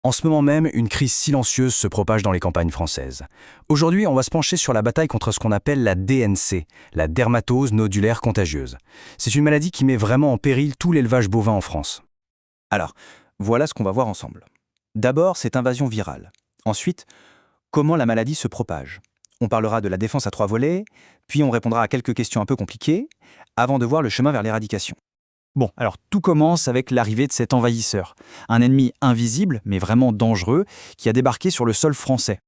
En ce moment même, une crise silencieuse se propage dans les campagnes françaises. Aujourd'hui, on va se pencher sur la bataille contre ce qu'on appelle la DNC, la dermatose nodulaire contagieuse. C'est une maladie qui met vraiment en péril tout l'élevage bovin en France. Alors, voilà ce qu'on va voir ensemble. D'abord, cette invasion virale. Ensuite, comment la maladie se propage. On parlera de la défense à 3 volets, puis on répondra à quelques questions un peu compliquées, avant de voir le chemin vers l'éradication. Bon, alors tout commence avec l'arrivée de cet envahisseur, un ennemi invisible, mais vraiment dangereux, qui a débarqué sur le sol français.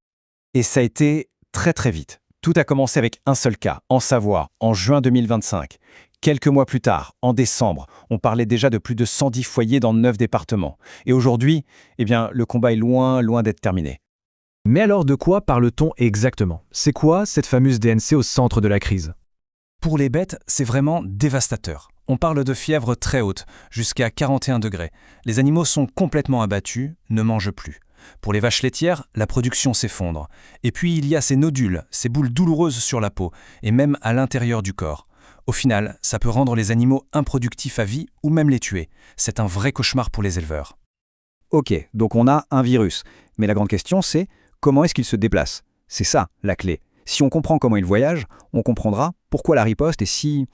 Et ça a été très vite. Tout a commencé avec un seul cas, en Savoie, en juin 2025. Quelques mois plus tard, en décembre, on parlait déjà de plus de 110 foyers dans 9 départements. Et aujourd'hui, le combat est loin d'être terminé. Mais alors de quoi parle-t-on exactement? C'est quoi cette fameuse DNC au centre de la crise? Pour les bêtes, c'est vraiment dévastateur. On parle de fièvre très haute, jusqu'à 41 degrés. Les animaux sont complètement abattus, ne mangent plus. Pour les vaches laitières, la production s'effondre. Et puis il y a ces nodules, ces boules douloureuses sur la peau, et même à l'intérieur du corps. Au final, ça peut rendre les animaux improductifs à vie ou même les tuer. C'est un vrai cauchemar pour les éleveurs. Ok, donc on a un virus. Mais la grande question, c'est comment est-ce qu'il se déplace? C'est ça, la clé. Si on comprend comment il voyage, on comprendra pourquoi la riposte est si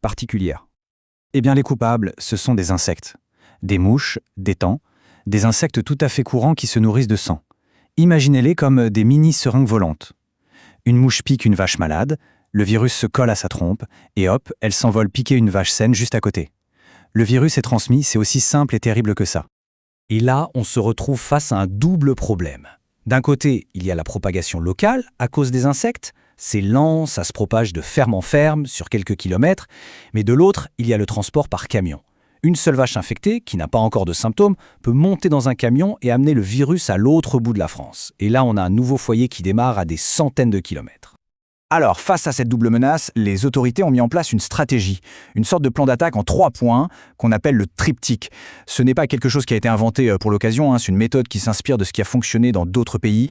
particulière. Eh bien, les coupables, ce sont des insectes. Des mouches, des tans, des insectes tout à fait courants qui se nourrissent de sang. Imaginez-les comme des mini-seringues volantes. Une mouche pique une vache malade, le virus se colle à sa trompe, et hop, elle s'envole piquer une vache saine juste à côté. Le virus est transmis, c'est aussi simple et terrible que ça. Et là, on se retrouve face à un double problème. D'un côté, il y a la propagation locale à cause des insectes. C'est lent, ça se propage de ferme en ferme, sur quelques kilomètres. Mais de l'autre, il y a le transport par camion. Une seule vache infectée, qui n'a pas encore de symptômes, peut monter dans un camion et amener le virus à l'autre bout de la France. Et là, on a un nouveau foyer qui démarre à des centaines de kilomètres. Alors, face à cette double menace, les autorités ont mis en place une stratégie, une sorte de plan d'attaque en 3 points qu'on appelle le triptyque. Ce n'est pas quelque chose qui a été inventé pour l'occasion, c'est une méthode qui s'inspire de ce qui a fonctionné dans d'autres pays.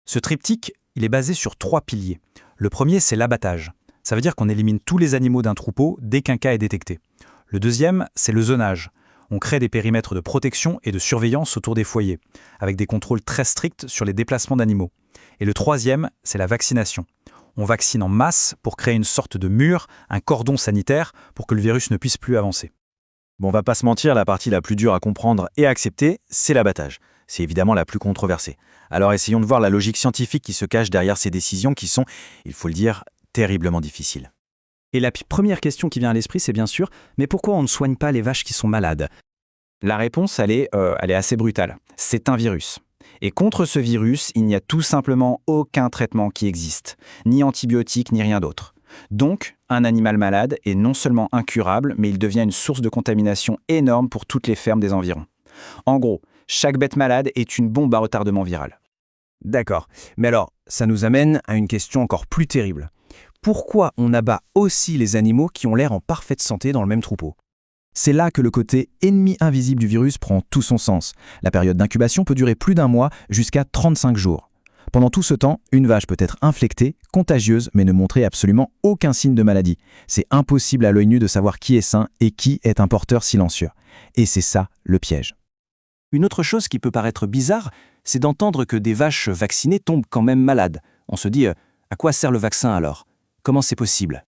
Ce triptyque, il est basé sur 3 piliers. Le premier, c'est l'abattage. Ça veut dire qu'on élimine tous les animaux d'un troupeau dès qu'un cas est détecté. Le deuxième, c'est le zonage. On crée des périmètres de protection et de surveillance autour des foyers, avec des contrôles très stricts sur les déplacements d'animaux. Et le troisième, c'est la vaccination. On vaccine en masse pour créer une sorte de mur, un cordon sanitaire, pour que le virus ne puisse plus avancer. Bon, on va pas se mentir, la partie la plus dure à comprendre et à accepter, c'est l'abattage. C'est évidemment la plus controversée. Alors essayons de voir la logique scientifique qui se cache derrière ces décisions qui sont, il faut le dire, terriblement difficiles. Et la première question qui vient à l'esprit, c'est bien sûr, mais pourquoi on ne soigne pas les vaches qui sont malades? La réponse, elle est assez brutale. C'est un virus. Et contre ce virus, il n'y a tout simplement aucun traitement qui existe, ni antibiotiques, ni rien d'autre. Donc, un animal malade est non seulement incurable, mais il devient une source de contamination énorme pour toutes les fermes des environs. En gros, chaque bête malade est une bombe à retardement viral. D'accord, mais alors, ça nous amène à une question encore plus terrible. Pourquoi on abat aussi les animaux qui ont l'air en parfaite santé dans le même troupeau? C'est là que le côté ennemi invisible du virus prend tout son sens. La période d'incubation peut durer plus d'1 mois jusqu'à 35 jours. Pendant tout ce temps, une vache peut être infectée, contagieuse, mais ne montrer absolument aucun signe de maladie. C'est impossible à l'œil nu de savoir qui est sain et qui est un porteur silencieux. Et c'est ça le piège. Une autre chose qui peut paraître bizarre, c'est d'entendre que des vaches vaccinées tombent quand même malades. On se dit, à quoi sert le vaccin alors? Comment c'est possible?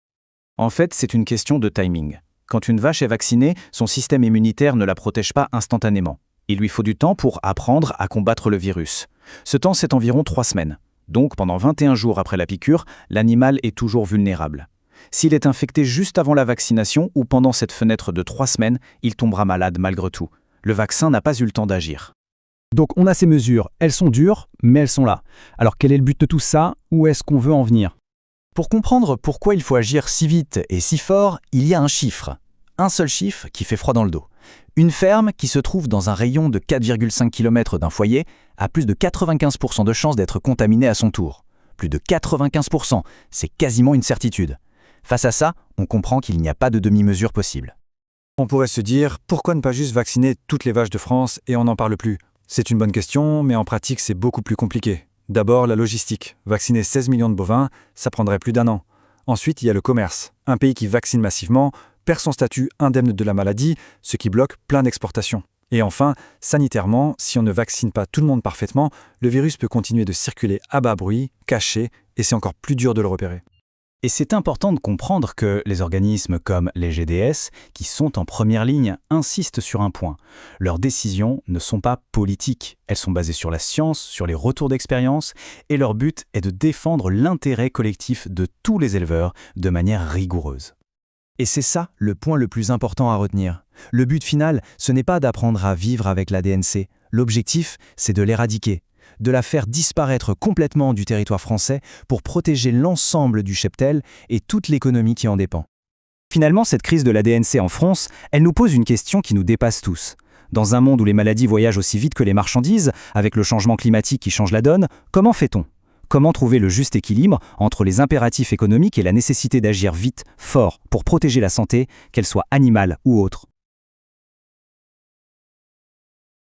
En fait, c'est une question de timing. Quand une vache est vaccinée, son système immunitaire ne la protège pas instantanément. Il lui faut du temps pour apprendre à combattre le virus. Ce temps, c'est environ 3 semaines. Donc, pendant 21 jours après la piqûre, l'animal est toujours vulnérable. S'il est infecté juste avant la vaccination ou pendant cette fenêtre de 3 semaines, il tombera malade malgré tout. Le vaccin n'a pas eu le temps d'agir. Donc on a ces mesures, elles sont dures, mais elles sont là. Alors quel est le but de tout ça? Où est-ce qu'on veut en venir? Pour comprendre pourquoi il faut agir si vite et si fort, il y a un chiffre. Un seul chiffre qui fait froid dans le dos. Une ferme qui se trouve dans un rayon de 4,5 km d'un foyer a plus de 95% de chances d'être contaminée à son tour. Plus de 95%, c'est quasiment une certitude. Face à ça, on comprend qu'il n'y a pas de demi-mesure possible. On pourrait se dire, pourquoi ne pas juste vacciner toutes les vaches de France et on n'en parle plus? C'est une bonne question, mais en pratique, c'est beaucoup plus compliqué. D'abord, la logistique. Vacciner 16 millions de bovins, ça prendrait plus d'1 an. Ensuite, il y a le commerce. Un pays qui vaccine massivement perd son statut indemne de la maladie, ce qui bloque plein d'exportations. Et enfin, sanitairement, si on ne vaccine pas tout le monde parfaitement, le virus peut continuer de circuler à bas bruit, caché, et c'est encore plus dur de le repérer. Et c'est important de comprendre que les organismes comme les GDS, qui sont en première ligne, insistent sur un point. Leurs décisions ne sont pas politiques. Elles sont basées sur la science, sur les retours d'expérience, et leur but est de défendre l'intérêt collectif de tous les éleveurs de manière rigoureuse. Et c'est ça le point le plus important à retenir. Le but final, ce n'est pas d'apprendre à vivre avec la DNC. L'objectif, c'est de l'éradiquer, de la faire disparaître complètement du territoire français pour protéger l'ensemble du cheptel et toute l'économie qui en dépend. Finalement, cette crise de la DNC en France, elle nous pose une question qui nous dépasse tous. Dans un monde où les maladies voyagent aussi vite que les marchandises, avec le changement climatique qui change la donne, comment fait-on ? Comment trouver le juste équilibre entre les impératifs économiques et la nécessité d'agir vite, fort, pour protéger la santé, qu'elle soit animale ou autre ?